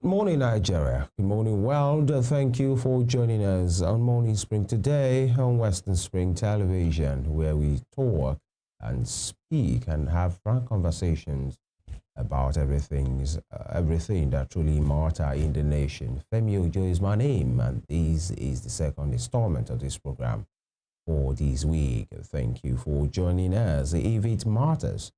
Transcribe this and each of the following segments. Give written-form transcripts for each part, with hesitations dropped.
Morning, Nigeria. Good morning, world. Thank you for joining us on Morning Spring today on Western Spring Television, where we talk and speak and have frank conversations about everything that truly matters in the nation. Femi Ojo is my name, and this is the second installment of this program for this week. Thank you for joining us. If it matters,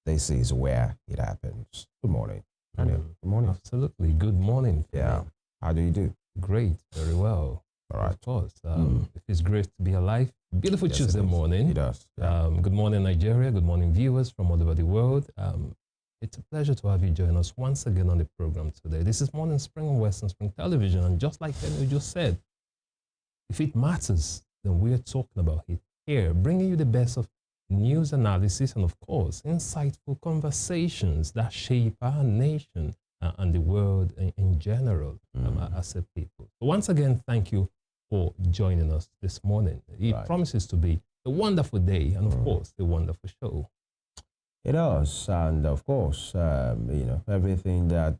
this is where it happens. Good morning. Good morning. Absolutely. Good morning. Yeah. How do you do? Great. Very well. All right. Of course. It feels great to be alive. Beautiful Tuesday morning. It does. Yeah. Good morning, Nigeria. Good morning, viewers from all over the world. It's a pleasure to have you join us once again on the program today. This is Morning Spring on Western Spring Television. And just like you just said, if it matters, then we're talking about it here, bringing you the best of news analysis and, of course, insightful conversations that shape our nation and the world in general as a people. So once again, thank you for joining us this morning. It promises to be a wonderful day and, of course, a wonderful show. It does. And, of course, everything that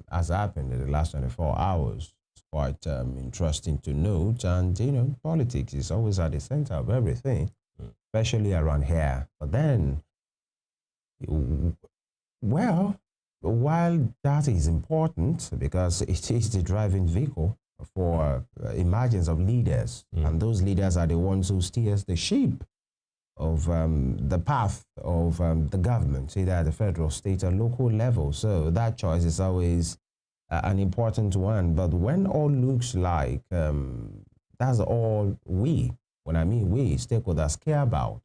has happened in the last 24 hours is quite interesting to note. And, politics is always at the center of everything, especially around here. But then, well, while that is important because it is the driving vehicle for emergence of leaders, and those leaders are the ones who steers the ship of the path of the government, either at the federal, state, or local level. So that choice is always an important one. But when all looks like that's all when I mean we, stakeholders care about,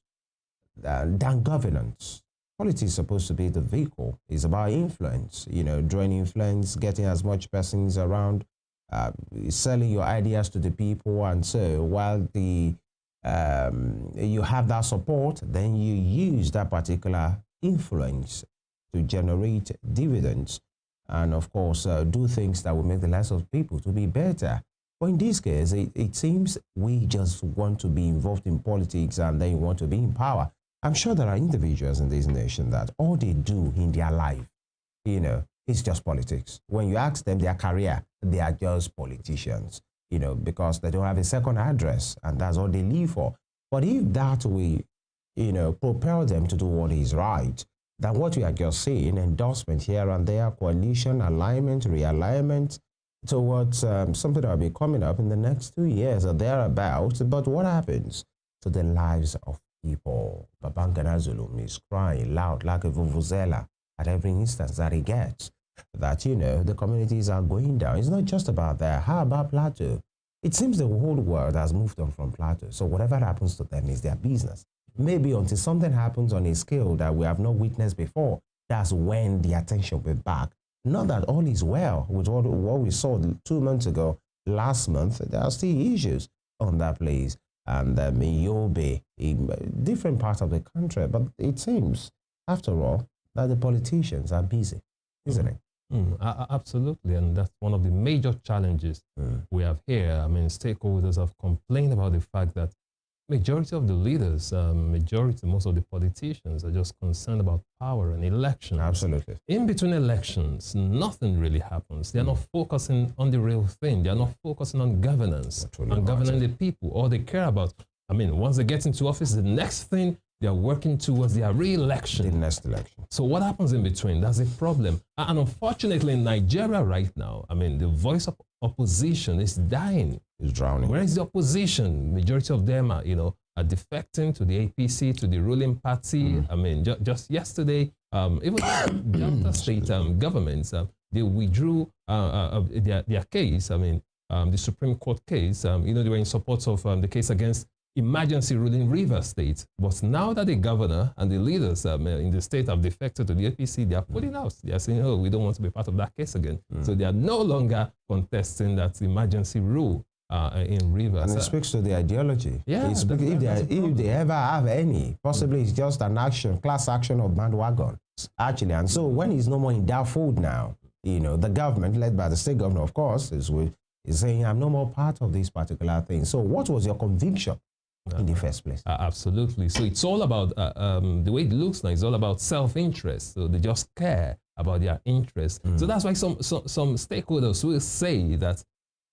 than governance. Politics is supposed to be the vehicle. It's about influence, drawing influence, getting as much persons around, selling your ideas to the people. And so while you have that support, then you use that particular influence to generate dividends and, of course, do things that will make the lives of people to be better. But in this case, it seems we just want to be involved in politics and then want to be in power. I'm sure there are individuals in this nation that all they do in their life, it's just politics. When you ask them their career, they are just politicians, because they don't have a second address and that's all they live for. But if that will, propel them to do what is right, then what we are just seeing, endorsement here and there, coalition, alignment, realignment, towards something that will be coming up in the next 2 years or thereabouts. But what happens to the lives of people? Babangana Zulum is crying loud like a vuvuzela at every instance that he gets, that, the communities are going down. It's not just about that. How about Plateau? It seems the whole world has moved on from Plateau. So whatever happens to them is their business. Maybe until something happens on a scale that we have not witnessed before, that's when the attention will be back. Not that all is well with what we saw 2 months ago, last month. There are still issues on that place. And Yobe, in different parts of the country. But it seems, after all, that the politicians are busy, isn't it? Absolutely. And that's one of the major challenges we have here. I mean, stakeholders have complained about the fact that majority of the leaders, most of the politicians are just concerned about power and elections. Absolutely. In between elections, nothing really happens. They're not focusing on the real thing. They're not focusing on governance and governing the people. All they care about, once they get into office, the next thing they're working towards their re-election. The next election. So what happens in between? That's a problem. And unfortunately, in Nigeria right now, the voice of opposition is dying. It's drowning. Where is the opposition? Majority of them are defecting to the APC, to the ruling party. Just yesterday, even Delta state governments, they withdrew their case. The Supreme Court case. They were in support of the case against emergency ruling Rivers State. But now that the governor and the leaders in the state have defected to the APC, they are pulling out. They are saying, oh, we don't want to be part of that case again. So they are no longer contesting that emergency rule in Rivers. And it speaks to the ideology. Yeah. If they ever have any, possibly it's just an class action of bandwagon, actually. And so when it's no more in that fold now, the government, led by the state governor, of course, is saying, I'm no more part of this particular thing. So what was your conviction in the first place? Absolutely. So it's all about, the way it looks now, it's all about self-interest. So they just care about their interests. So that's why some stakeholders will say that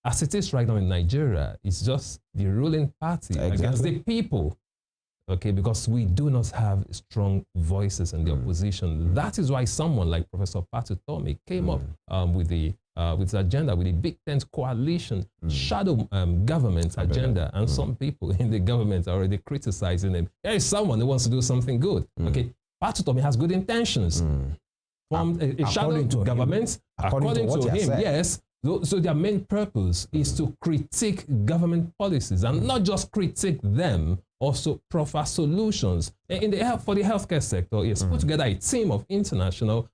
as it is right now in Nigeria, it's just the ruling party against the people. Okay, because we do not have strong voices in the opposition. That is why someone like Professor Patu Tome came up with the agenda, with the Big Tent Coalition shadow government agenda, and some people in the government are already criticizing him. There is someone who wants to do something good. Okay, Patu Tome has good intentions. Formed a shadow government, according to him, yes. So their main purpose is to critique government policies, and not just critique them, also proffer solutions. For the healthcare sector, it's put together a team of international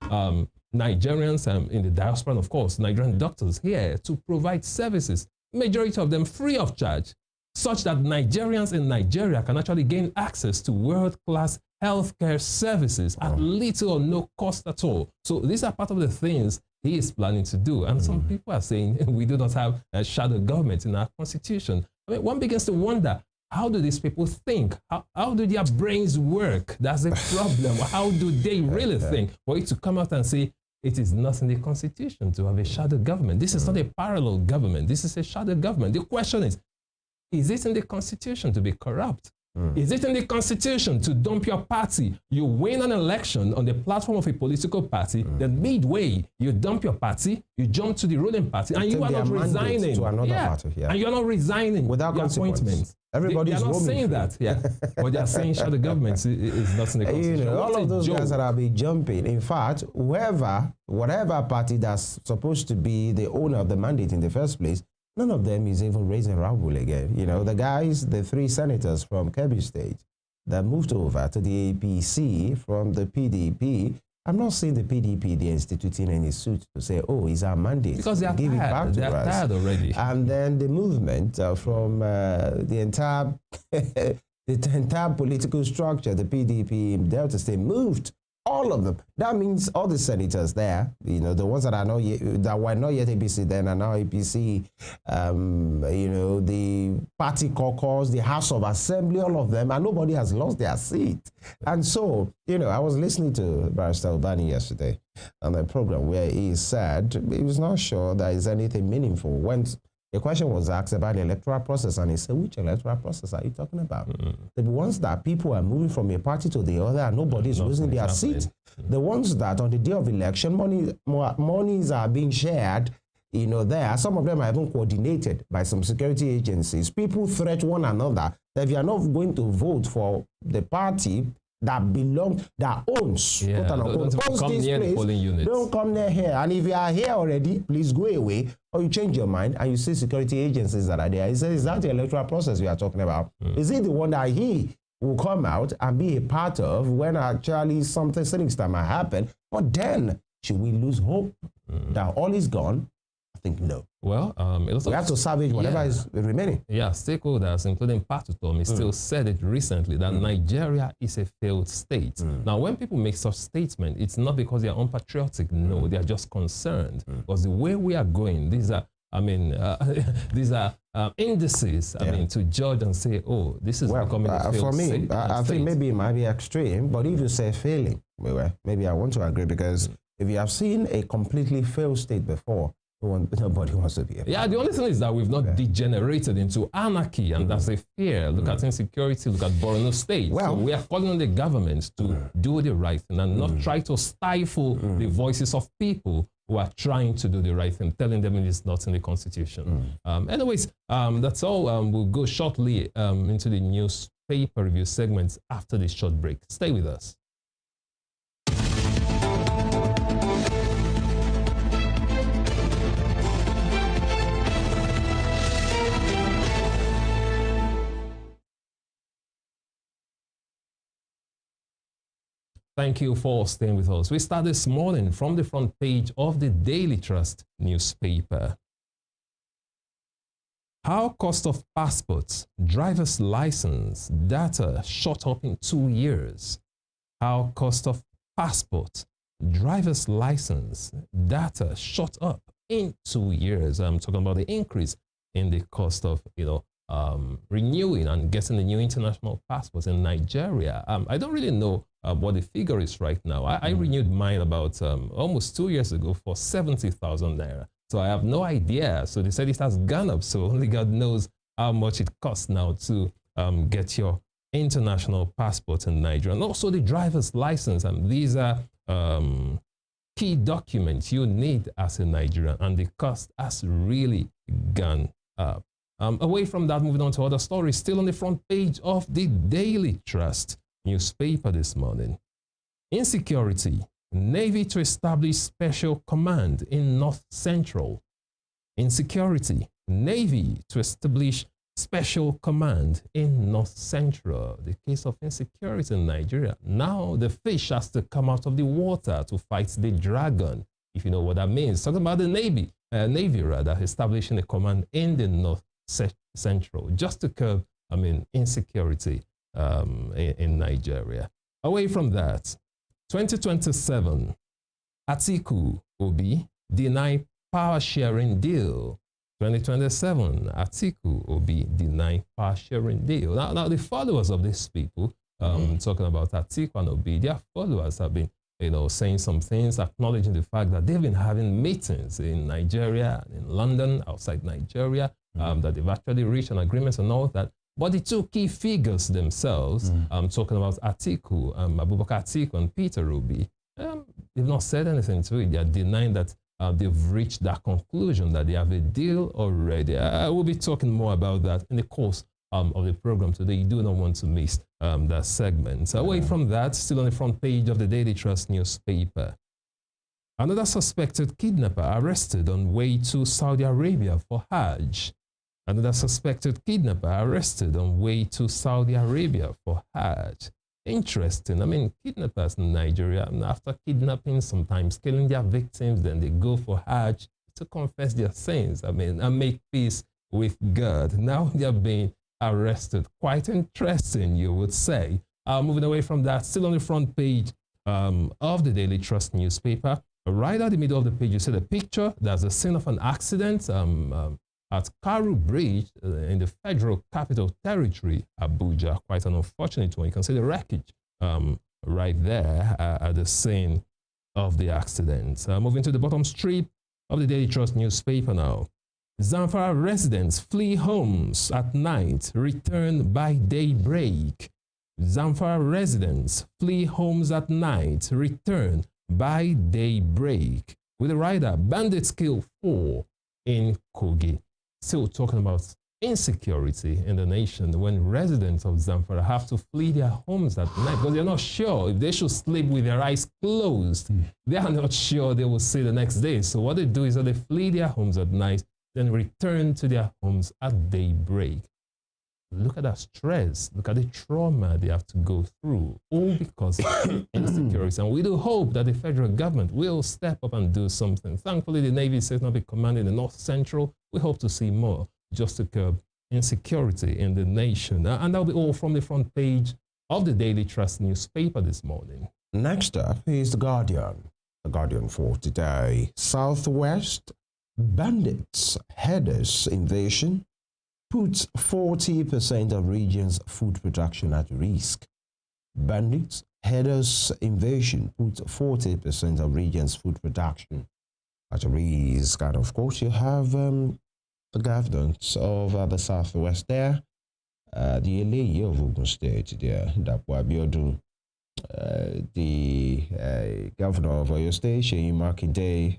Nigerians in the diaspora, and of course, Nigerian doctors here to provide services, majority of them free of charge, such that Nigerians in Nigeria can actually gain access to world-class healthcare services at little or no cost at all. So these are part of the things he is planning to do. And some people are saying we do not have a shadow government in our constitution. I mean, one begins to wonder, how do these people think? How do their brains work? That's a problem. How do they really think? For it to come out and say, it is not in the constitution to have a shadow government. This is not a parallel government. This is a shadow government. The question is it in the constitution to be corrupt? Is it in the constitution to dump your party? You win an election on the platform of a political party, then midway, you dump your party, you jump to the ruling party, and you are not resigning. To another party, and you're not resigning without the appointment. Everybody is not saying that, but they're saying shadow government is not in the constitution. You know, all of those guys that have been jumping. In fact, whatever party that's supposed to be the owner of the mandate in the first place, none of them is even raising rabble again. You know, the guys, the 3 senators from Kebbi State that moved over to the APC from the PDP, I'm not saying the PDP, they're instituting any suit to say, oh, it's our mandate. Because they are give tired. It back they to are us. Tired already. And then the movement from the entire the entire political structure, the PDP in Delta State moved. All of them. That means all the senators there, you know, the ones that are not yet, that were not yet APC then are now APC, you know, the party caucus, the House of Assembly, all of them, and nobody has lost their seat. And so, you know, I was listening to Barrister Obani yesterday on the program where he said he was not sure there is anything meaningful. When the question was asked about the electoral process, and he said, which electoral process are you talking about? The ones that people are moving from a party to the other and nobody is losing their seat. The ones that on the day of election, monies are being shared, you know, there. Some of them are even coordinated by some security agencies. People threat one another that if you are not going to vote for the party that owns, don't come near the polling units. Don't come near here. And if you are here already, please go away, or you change your mind and you see security agencies that are there. He says, is that the electoral process we are talking about? Is it the one that he will come out and be a part of when actually something sinister might happen? But then, should we lose hope that all is gone? I think no. Well, we have to salvage whatever is remaining. Yeah, stakeholders, including Patu Tome, still said it recently that Nigeria is a failed state. Now, when people make such statements, it's not because they are unpatriotic. No, they are just concerned. Because the way we are going, these are, I mean, these are indices, I mean, to judge and say, oh, this is becoming a failed state. For me, I think maybe it might be extreme, but if you say failing, maybe I want to agree, because if you have seen a completely failed state before, nobody wants to be here. Yeah, the only thing is that we've not degenerated into anarchy, and that's a fear. Look at insecurity, look at Borno State. Well, so we are calling on the government to do the right thing and not try to stifle the voices of people who are trying to do the right thing, telling them it is not in the constitution. Anyways, that's all. We'll go shortly into the newspaper review segments after this short break. Stay with us. Thank you for staying with us. We start this morning from the front page of the Daily Trust newspaper. How cost of passports, driver's license, data shot up in 2 years. How cost of passport, driver's license, data shot up in 2 years. I'm talking about the increase in the cost of, renewing and getting the new international passports in Nigeria. I don't really know what the figure is right now. I renewed mine about almost 2 years ago for 70,000 naira. So I have no idea. So they said it has gone up. So only God knows how much it costs now to get your international passport in Nigeria. And also the driver's license. And these are key documents you need as a Nigerian. And the cost has really gone up. Away from that, moving on to other stories, still on the front page of the Daily Trust newspaper this morning. Insecurity. Navy to establish special command in North Central. Insecurity. Navy to establish special command in North Central. The case of insecurity in Nigeria. Now the fish has to come out of the water to fight the dragon, if you know what that means. Talking about the Navy establishing a command in the North Central just to curb, insecurity in Nigeria. Away from that, 2027, Atiku Obi deny power sharing deal. 2027, Atiku Obi deny power sharing deal. Now the followers of these people, talking about Atiku and Obi, their followers have been, saying some things, acknowledging the fact that they've been having meetings in Nigeria, in London, outside Nigeria, that they've actually reached an agreement and all that. But the two key figures themselves, talking about Atiku, Abubakar Atiku and Peter Obi, they've not said anything to it. They are denying that they've reached that conclusion, that they have a deal already. I will be talking more about that in the course of the program today. You do not want to miss that segment. So away from that, still on the front page of the Daily Trust newspaper, another suspected kidnapper arrested on way to Saudi Arabia for Hajj. Another suspected kidnapper arrested on way to Saudi Arabia for Hajj. Interesting. Kidnappers in Nigeria, after kidnapping, sometimes killing their victims, then they go for Hajj to confess their sins, and make peace with God. Now they are being arrested. Quite interesting, you would say. Moving away from that, still on the front page of the Daily Trust newspaper, right at the middle of the page, you see the picture. There's a scene of an accident at Karu Bridge in the Federal Capital Territory, Abuja. Quite an unfortunate one. You can see the wreckage right there at the scene of the accident. Moving to the bottom strip of the Daily Trust newspaper now. Zamfara residents flee homes at night, return by daybreak. Zamfara residents flee homes at night, return by daybreak. With a rider, bandits kill 4 in Kogi. Still talking about insecurity in the nation when residents of Zamfara have to flee their homes at night because they're not sure if they should sleep with their eyes closed. They are not sure they will see the next day. So what they do is that they flee their homes at night, then return to their homes at daybreak. Look at that stress. Look at the trauma they have to go through, all because of insecurity. And we do hope that the federal government will step up and do something. Thankfully, the Navy says not be commanding the North Central. We hope to see more just to curb insecurity in the nation. And that'll be all from the front page of the Daily Trust newspaper this morning. Next up is The Guardian. The Guardian for today. Southwest bandits, headers invasion puts 40% of region's food production at risk. Bandits, headers invasion puts 40% of region's food production at risk. And of course, you have the governors of the Southwest there, the LA of Ogun State there, Dapo Abiodun, the governor of Oyo State, Seyi Makinde.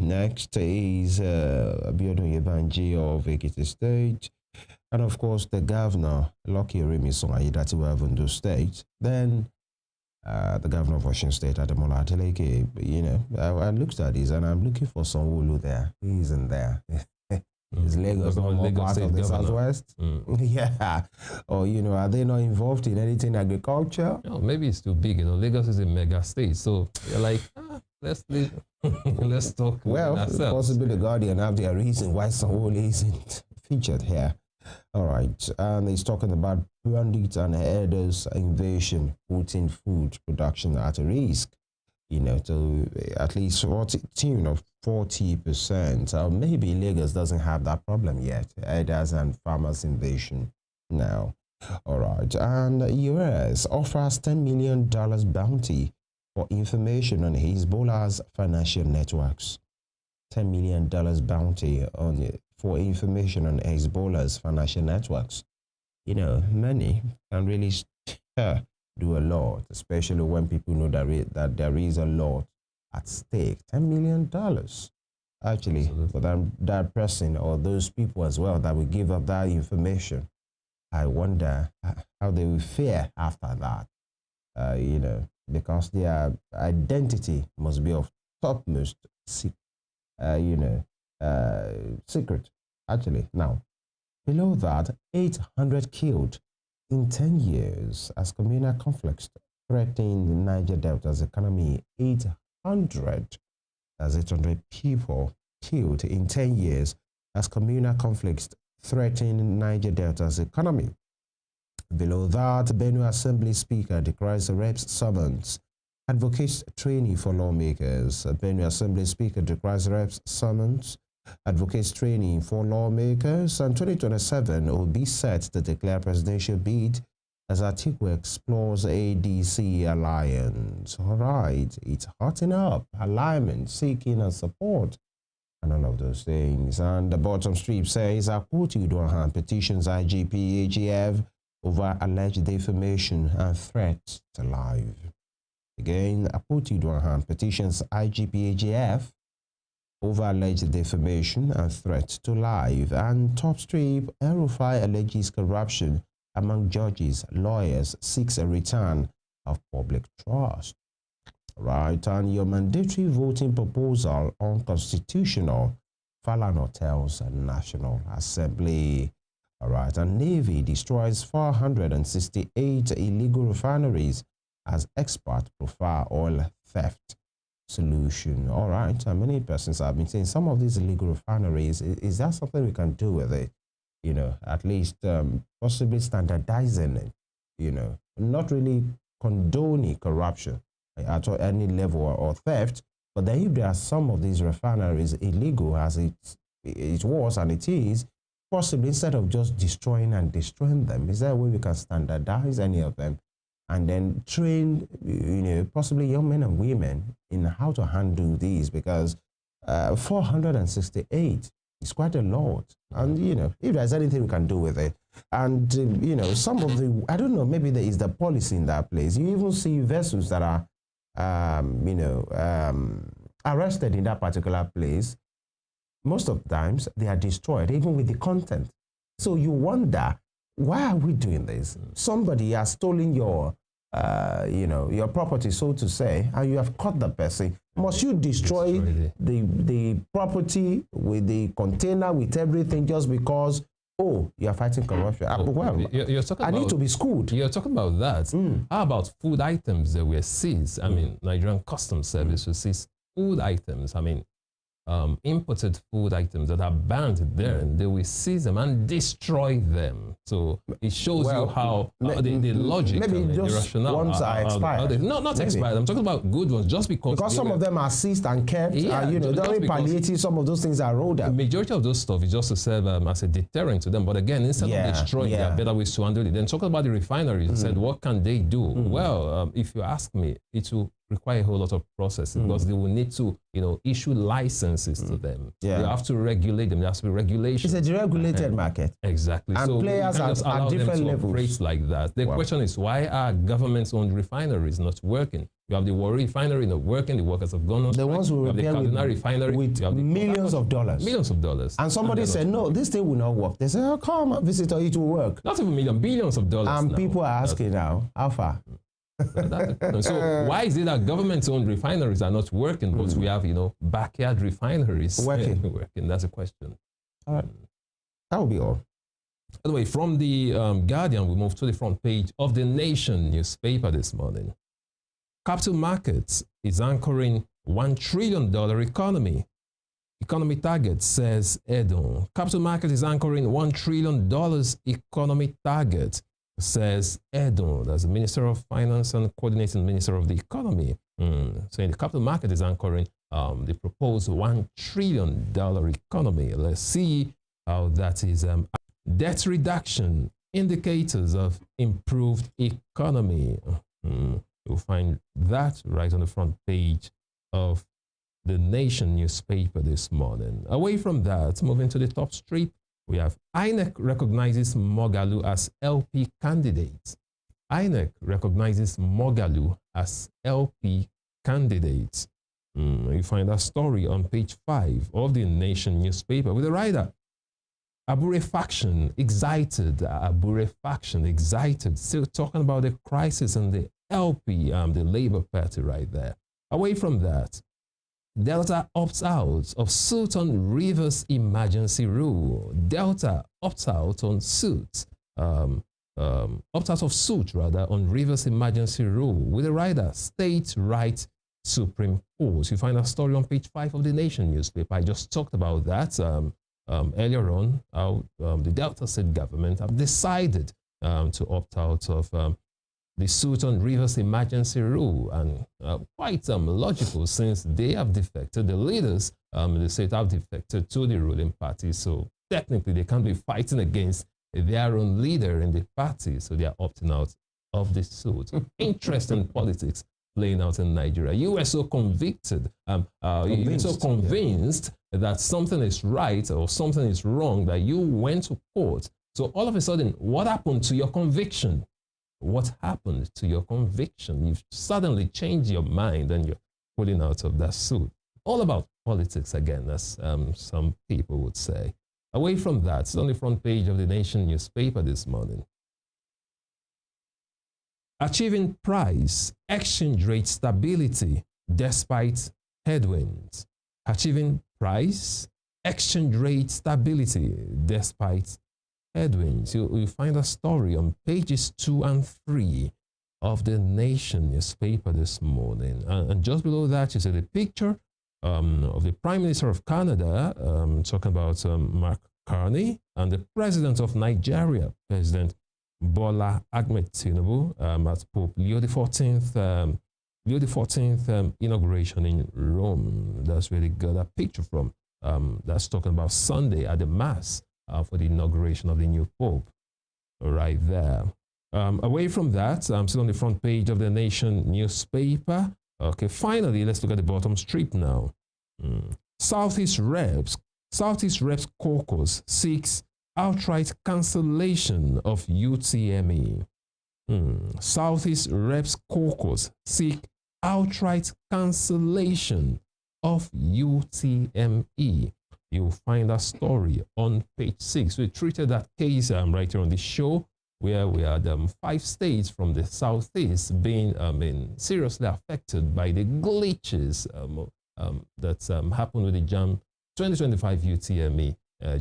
Next is Abiodun Yebanji of Ekiti State, and of course the governor Lucky Orimisun Ayedatiwa of Ondo State. Then the governor of Osun State, Ademola Adeleke. I looked at this and I'm looking for Sanwo-Olu there. He isn't there. Is Lagos not more part of the Southwest? Yeah. Or, are they not involved in anything agriculture? No, maybe it's too big. Lagos is a mega state. So you're like, let's leave. Let's talk. Well, possibly the Guardian have their reason why Sanwo-Olu isn't featured here. All right. And he's talking about bandits and herders invasion putting food production at risk. To at least 40%. Maybe Lagos doesn't have that problem yet. Herders and farmers invasion now. All right. And US offers $10 million bounty for information on Hezbollah's financial networks. $10 million bounty for information on Hezbollah's financial networks. You know, many can really do a lot, especially when people know that there is a lot at stake. $10 million. Actually, Absolutely. for that person or those people as well that will give up that information, I wonder how they will fare after that. You know, because their identity must be of topmost secret. Actually, now below that, 800 killed in 10 years as communal conflicts threaten Niger Delta's economy. 800, that's 800 people killed in 10 years as communal conflicts threaten Niger Delta's economy. Below that, Benue Assembly Speaker decries reps summons, advocates training for lawmakers. Benue Assembly Speaker decries reps summons, advocates training for lawmakers. And 2027 will be set to declare presidential bid as Atiku explores ADC alliance. All right, it's hotting up, alignment, seeking and support, and all of those things. And the bottom strip says, Akpoti Uduahan petitions IGP AGF over alleged defamation and threats to life. Again, Akpoti Uduahan petitions IGP AGF over alleged defamation and threat to life. And top strip, El-Rufai alleges corruption among judges, lawyers, seeks a return of public trust. Right, and your mandatory voting proposal unconstitutional, Falana tells National Assembly. All right, and Navy destroys 468 illegal refineries as expert profile oil theft solution. All right, and many persons have been saying some of these illegal refineries, is that something we can do with it? You know, at least possibly standardizing it, you know, not really condoning corruption at any level or theft, but then if there are some of these refineries illegal as it was and it is, possibly instead of just destroying them, is there a way we can standardize any of them and then train, you know, possibly young men and women in how to handle these? Because 468 is quite a lot. And, you know, if there's anything we can do with it, and, you know, some of the, I don't know, maybe there is the policy in that place. You even see vessels that are, arrested in that particular place. Most of the times they are destroyed, even with the content. So you wonder, why are we doing this? Somebody has stolen your, your property, so to say, and you have caught the person. Must you destroy the property with the container, with everything, just because, oh, you are fighting corruption? Well, you're talking I need to be schooled. You're talking about that. How about food items that were seized? I mean, Nigerian Customs Service will seize food items. I mean, imported food items that are banned there, and they will seize them and destroy them. So it shows you how the logic, maybe the rationale. Ones are expired. Not expired. I'm talking about good ones, just because some of them are seized and kept. Yeah, during palliative, some of those things are rolled up. The majority of those stuff is just to serve as a deterrent to them. But again, instead of destroying, there are better ways to handle it. Then talking about the refineries, I said, what can they do? Well, if you ask me, it will require a whole lot of processing because they will need to, issue licenses to them. Yeah. You have to regulate them. There has to be regulation. It's a deregulated market. Exactly. And so players are different levels. Operate like that. The question is, why are government-owned refineries not working? You have the Warri refinery not working. The workers have gone on. The ones who repair with millions of dollars. Millions of dollars. And somebody said, no, this thing will not work. They say, oh, come, visitor, it will work. Not even millions, billions of dollars. And now. people are asking now, how far? So why is it that government-owned refineries are not working, but we have, backyard refineries working? That's a question. All right. That will be all. By the way, from the Guardian, we move to the front page of the Nation newspaper this morning. Capital markets is anchoring $1 trillion economy. Economy target, says Edon. Capital market is anchoring $1 trillion economy target, says Edon. That's the Minister of Finance and coordinating Minister of the Economy. Saying the capital market is anchoring the proposed $1 trillion economy. Let's see how that is. Debt reduction indicators of improved economy. You'll find that right on the front page of the Nation newspaper this morning. Away from that, moving to the top strip, we have INEC recognizes Mogalu as LP candidate. INEC recognizes Mogalu as LP candidate. You find that story on page 5 of the Nation newspaper with the writer. Abure faction excited, still talking about the crisis and the LP, the Labour Party right there. Away from that, Delta opts out of suit on Rivers emergency rule. Delta opts out on suit, opts out of suit rather on Rivers emergency rule with the rider State Right Supreme Court. You find a story on page 5 of the Nation newspaper. I just talked about that earlier on. How the Delta State government have decided to opt out of the suit on Rivers emergency rule, and quite logical since they have defected. The leaders in the state have defected to the ruling party, so technically they can't be fighting against their own leader in the party, so they are opting out of the suit. Interesting politics playing out in Nigeria. You were so convicted, you were so convinced that something is right or something is wrong that you went to court. So all of a sudden, what happened to your conviction? What happened to your conviction? You've suddenly changed your mind and you're pulling out of that suit. All about politics again, as some people would say. Away from that, it's on the front page of the Nation newspaper this morning. Achieving price exchange rate stability despite headwinds. Achieving price exchange rate stability despite headwinds. You find a story on pages 2 and 3 of the Nation newspaper this morning. And just below that, you see the picture of the Prime Minister of Canada, talking about Mark Carney, and the President of Nigeria, President Bola Ahmed Tinubu, at Pope Leo XIV, inauguration in Rome. That's where they got that picture from. That's talking about Sunday at the Mass for the inauguration of the new Pope, right there. Away from that, I'm still on the front page of the Nation newspaper. Okay, finally, let's look at the bottom strip now. Southeast Reps Caucus seeks outright cancellation of UTME. Southeast Reps Caucus seek outright cancellation of UTME. You'll find that story on page 6. We treated that case right here on the show, where we had 5 states from the Southeast being seriously affected by the glitches that happened with the JAM 2025 UTME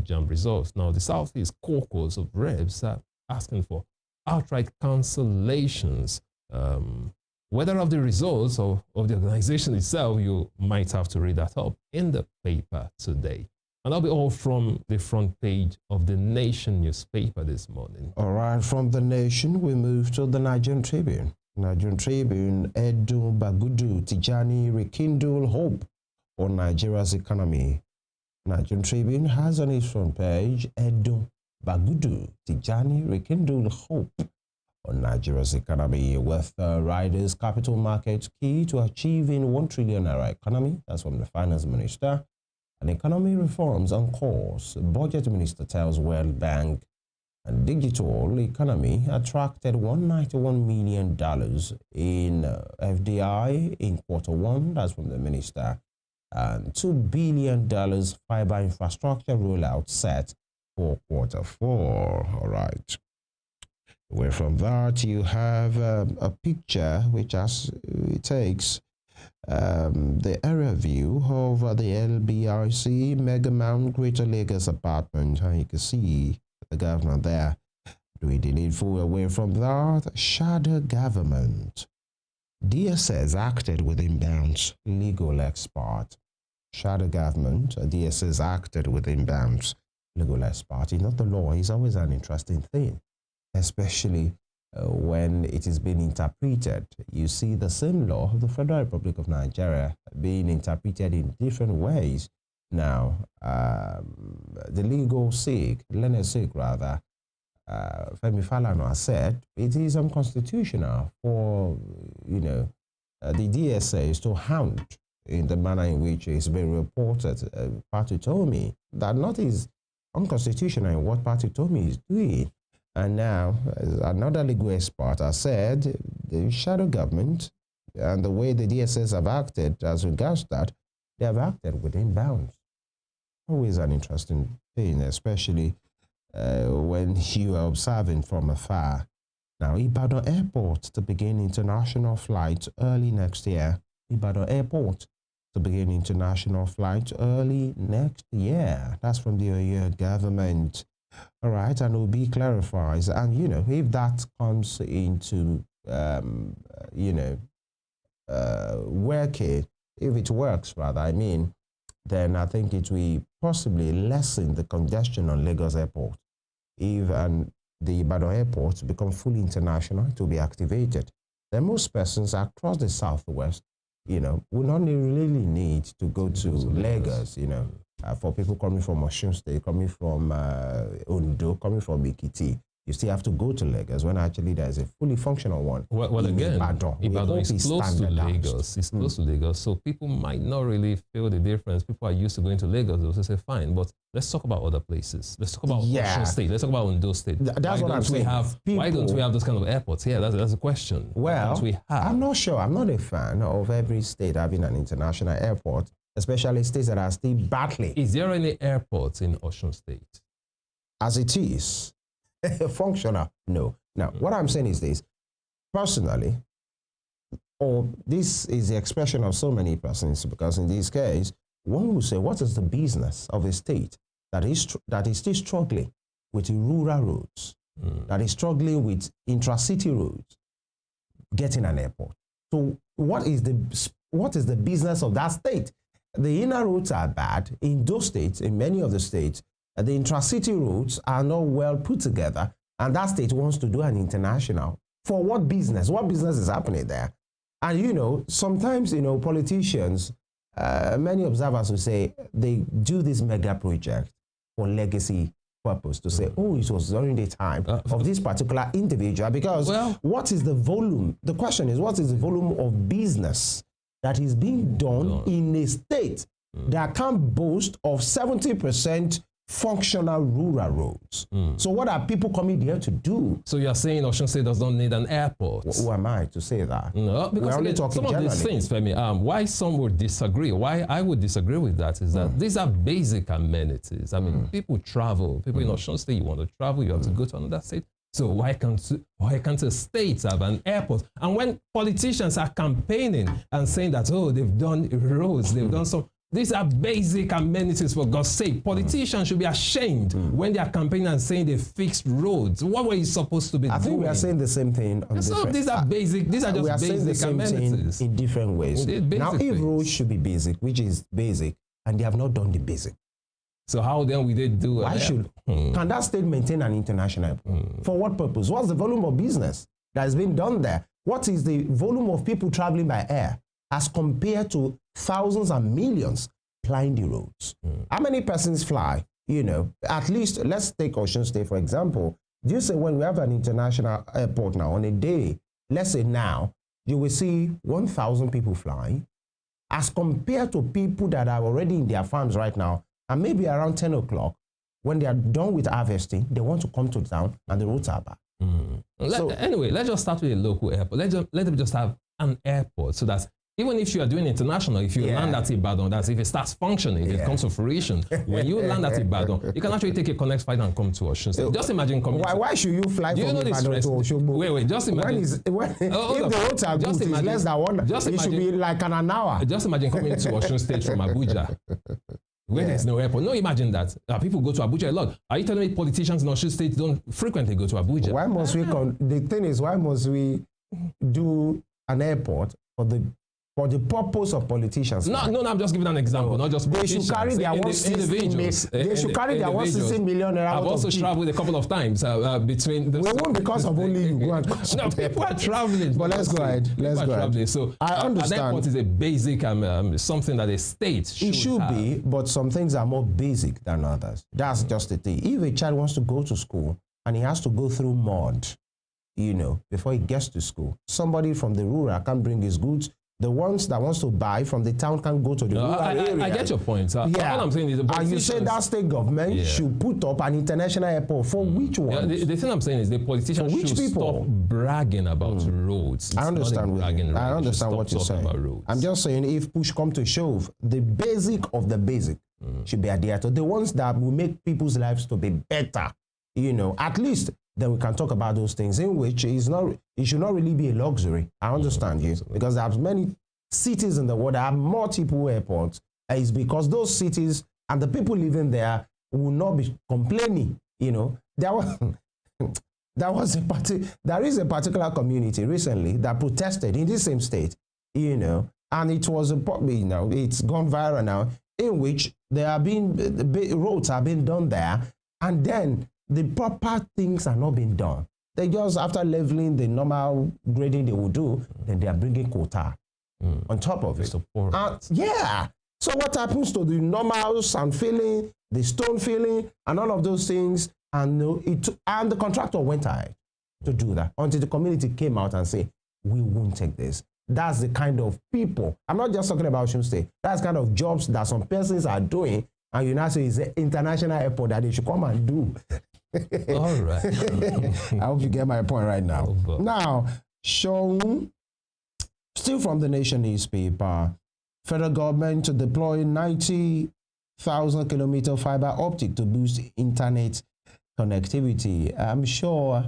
JAM results. Now, the Southeast Caucus of Reps are asking for outright cancellations. Whether of the results of the organization itself, you might have to read that up in the paper today. And that'll be all from the front page of the Nation newspaper this morning. All right, from the Nation, we move to the Nigerian Tribune. Nigerian Tribune, Edu Bagudu Tijani rekindle hope on Nigeria's economy. Nigerian Tribune has on its front page, Edu Bagudu Tijani rekindle hope on Nigeria's economy, with riders capital markets key to achieving 1 trillion naira economy. That's from the finance minister. And economy reforms on course. Budget minister tells World Bank. And digital economy attracted $191 million in FDI in Q1. That's from the minister. And $2 billion fiber infrastructure rollout set for Q4. All right. Away from that, you have a picture which takes the area view of the LBRC Mega Mount Greater Lagos apartment. And you can see the governor there doing the needful. Away from that, shadow government. DSS acted within bounds. Legal expert. Shadow government. DSS acted within bounds. Legal expert. You know, the law is always an interesting thing, especially when it is being interpreted. You see the same law of the Federal Republic of Nigeria being interpreted in different ways. Now, the legal sake, learned sake rather, Femi Falana has said, it is unconstitutional for, the DSAs to hound in the manner in which it's been reported. Party told me that not is unconstitutional in what Party told me is doing. And now, another legal expert has said the shadow government and the way the DSS have acted as regards that, they have acted within bounds. Always an interesting thing, especially when you are observing from afar. Now, Ibadan Airport to begin international flights early next year. Ibadan Airport to begin international flights early next year. That's from the Oyo government. All right, and it will be clarified. And, if that comes into, working, if it works, rather, I mean, then I think it will possibly lessen the congestion on Lagos Airport. If the Ibadan Airport become fully international, it will be activated. Then most persons across the southwest, will not really need to go to Lagos, for people coming from Osun State, coming from Ondo, coming from Ekiti. You still have to go to Lagos when actually there's a fully functional one. Well again, Ibadan is close to Lagos. It's close to Lagos, so people might not really feel the difference. People are used to going to Lagos. They'll say, fine, but let's talk about other places. Let's talk about Osun State. Let's talk about Ondo State. That's what I'm saying. Why don't we have those kind of airports? Yeah, that's a question. Well, I'm not sure. I'm not a fan of every state having an international airport, especially states that are still battling. Is there any airports in Osun State? As it is, functional, no. Now, what I'm saying is this, personally, or this is the expression of so many persons, because in this case, one will say, what is the business of a state that is still struggling with rural roads, that is struggling with intra-city roads, getting an airport? So what is the business of that state? The inner roads are bad in those states, in many of the states. The intra-city roads are not well put together, and that state wants to do an international. For what business? What business is happening there? And, sometimes, politicians, many observers will say they do this mega project for legacy purpose, to say, oh, it was during the time of this particular individual, because what is the volume? The question is, what is the volume of business that is being done in a state that can boast of 70% functional rural roads? So what are people coming here to do? So you're saying Osun State does not need an airport? Who am I to say that? No, because we're only talking some of these things, Femi, why some would disagree, why I would disagree with that is that these are basic amenities. I mean, people travel. People in Osun State, you want to travel, you have to go to another state. So why can't a state have an airport? And when politicians are campaigning and saying that, oh, they've done roads, they've done some, these are basic amenities, for God's sake. Politicians should be ashamed when they are campaigning and saying they fixed roads. What were you supposed to be doing? I think we are saying the same thing. So these are basic. These are just basic amenities in different ways. Now, if roads should be basic, which is basic, and they have not done the basic, so how then will they do it? Why should can that state maintain an international airport? For what purpose? What's the volume of business that has been done there? What is the volume of people traveling by air as compared to thousands and millions plying the roads? How many persons fly? At least, let's take Osun State, for example. Do you say when we have an international airport now on a day, let's say now, you will see 1,000 people flying as compared to people that are already in their farms right now, and maybe around 10 o'clock, when they are done with harvesting, they want to come to town and the roads are bad. So, anyway, let's just start with a local airport. Let them just have an airport so that even if you are doing international, if you land at Ibadan, that's if it starts functioning, if it comes to fruition, when you land at Ibadan, you can actually take a connect flight and come to Osun State. Just imagine coming. Why should you fly from Ibadan to Osogbo? Wait, just imagine. If the roads are good, it's less than one. It should be like an hour. Just imagine coming to Osun State from Abuja, where there's no airport. No, imagine that. People go to Abuja a lot. Are you telling me politicians in Osun State don't frequently go to Abuja? Why must we? The thing is, why must we do an airport for the purpose of politicians? No, I'm just giving an example, not just politicians. They should carry their 160 million. I've also traveled a couple of times between. We won't because of only you. No, people are traveling. But let's go ahead. Let's go ahead. So I understand. An airport is a basic something that a state should It should be, but some things are more basic than others. That's just the thing. If a child wants to go to school and he has to go through mud, before he gets to school. Somebody from the rural can't bring his goods. The ones that wants to buy from the town can go to the rural area. I get your point. Yeah. All I'm saying is the and you say that state government should put up an international airport for which one? The thing I'm saying is the politicians should stop bragging about roads. I understand what you're saying. I'm just saying if push come to shove, the basic of the basic should be adhered to. The ones that will make people's lives to be better, at least then we can talk about those things in which it should not really be a luxury. I understand you, because there are many cities in the world that have multiple airports. It's because those cities and the people living there will not be complaining. There is a particular community recently that protested in this same state, and it was it's gone viral now, in which roads have been done there, and then the proper things are not being done. They just, after leveling the normal grading they will do, then they are bringing quota on top of it. Yeah. So what happens to the normal sand filling, the stone filling, and all of those things? And the contractor went ahead to do that until the community came out and said, we won't take this. That's the kind of people. I'm not just talking about Osun State. That's the kind of jobs that some persons are doing. And you now say it's an international airport that they should come and do. All right. I hope you get my point right now. Now, still from the Nation newspaper, federal government to deploy 90,000 kilometer fiber optic to boost internet connectivity. I'm sure,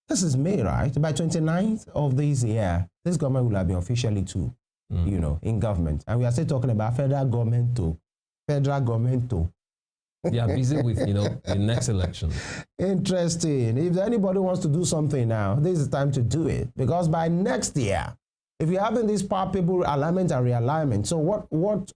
this is May, right? By 29th of this year, this government will have been officially in government. And we are still talking about federal government to. They are busy with, the next election. Interesting. If anybody wants to do something now, this is the time to do it. Because by next year, if you're having this palpable alignment and realignment, so what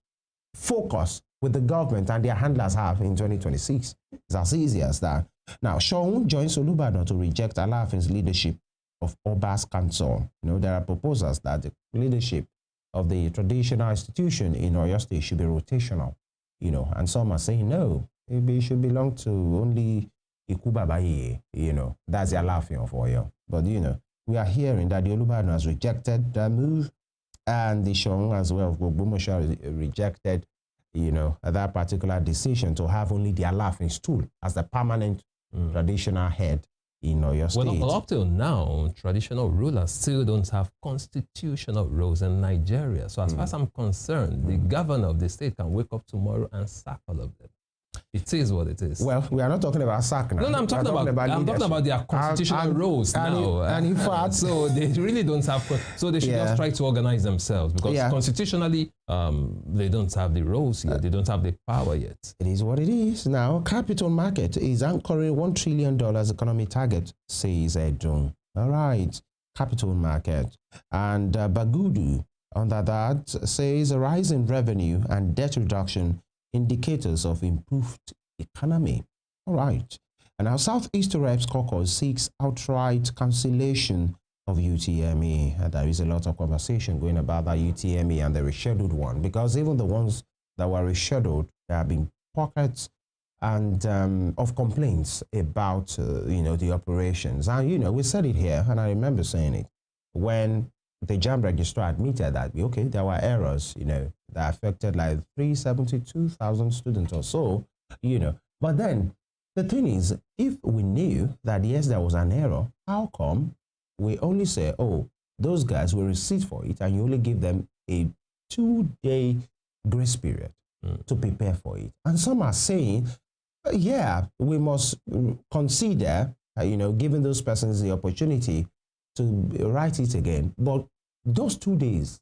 focus will the government and their handlers have in 2026? It's as easy as that. Now, Seun joins Olubadan to reject Alaafin's leadership of Oba's Council. There are proposals that the leadership of the traditional institution in Oyo State should be rotational. And some are saying no, it should belong to only Ikubabaye, that's their laughing of Oyo. But, we are hearing that the Olubadan has rejected that move, and the Seun as well of Ogbomoso rejected, that particular decision to have only their laughing stool as the permanent traditional head in Oyo State. Well, up till now, traditional rulers still don't have constitutional roles in Nigeria. So as far as I'm concerned, the governor of the state can wake up tomorrow and sack all of them. It is what it is. Well, we are not talking about sack now. No, I'm talking about their constitutional roles now. And in fact, so they really don't have. So they should just try to organize themselves, because constitutionally, they don't have the roles yet. They don't have the power yet. It is what it is. Now, capital market is anchoring $1 trillion economic target, says Edun. All right, capital market. And Bagudu, under that, says a rise in revenue and debt reduction indicators of improved economy. All right. And our Southeast Reps Caucus seeks outright cancellation of UTME. And there is a lot of conversation going about that UTME and the rescheduled one, because even the ones that were rescheduled, there have been pockets and of complaints about, the operations. And, we said it here, and I remember saying it, when the JAMB registrar admitted that, there were errors, that affected like 372,000 students or so, But then the thing is, if we knew that, yes, there was an error, how come we only say, oh, those guys will receipt for it, and you only give them a 2-day grace period to prepare for it? And some are saying, we must consider, giving those persons the opportunity to write it again. But those 2 days,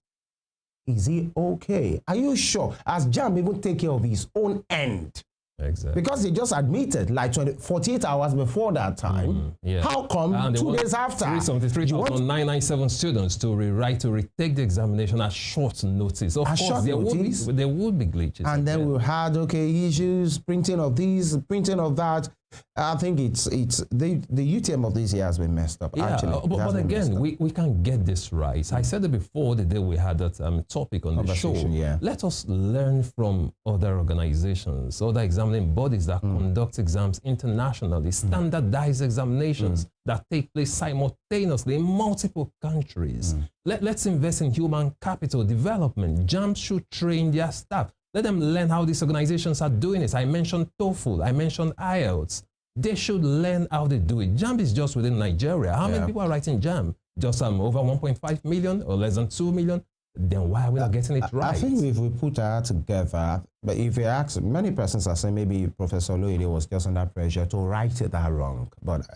is it okay? Are you sure? Has JAMB even take care of his own end? Exactly. Because they just admitted like 48 hours before that time. How come 2 days after? 373,997 students to rewrite, to retake the examination at short notice. Of course, there would be glitches. And then we had, issues, printing of these, printing of that. I think it's the UTM of this year has been messed up. Yeah, Actually, but again, we can get this right. I said it before the day we had that topic on the show. Yeah. Let us learn from other organizations, other examining bodies that conduct exams internationally, standardized examinations that take place simultaneously in multiple countries. Let's invest in human capital development. JAMB should train their staff. Let them learn how these organizations are doing it. I mentioned TOEFL, I mentioned IELTS. They should learn how they do it. JAMB is just within Nigeria. How many people are writing JAMB? Just over 1.5 million or less than 2 million? Then why are we not getting it right? I think if we put our together, but if you ask, many persons are saying maybe Professor Loide was just under pressure to write that wrong. But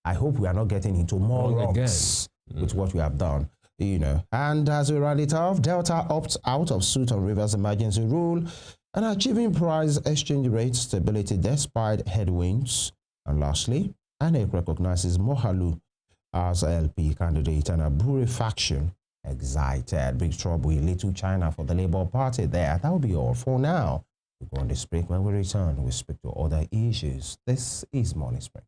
I hope we are not getting into more wrongs with what we have done. You know, and as we round it off, Delta opts out of suit on Rivers emergency rule and achieving price exchange rate stability despite headwinds. And lastly, INEC recognizes Mohalu as LP candidate and a Buri faction excited. Big trouble in Little China for the Labour Party there. That will be all for now. We'll go on this break. When we return, we'll speak to other issues. This is Morning Spring.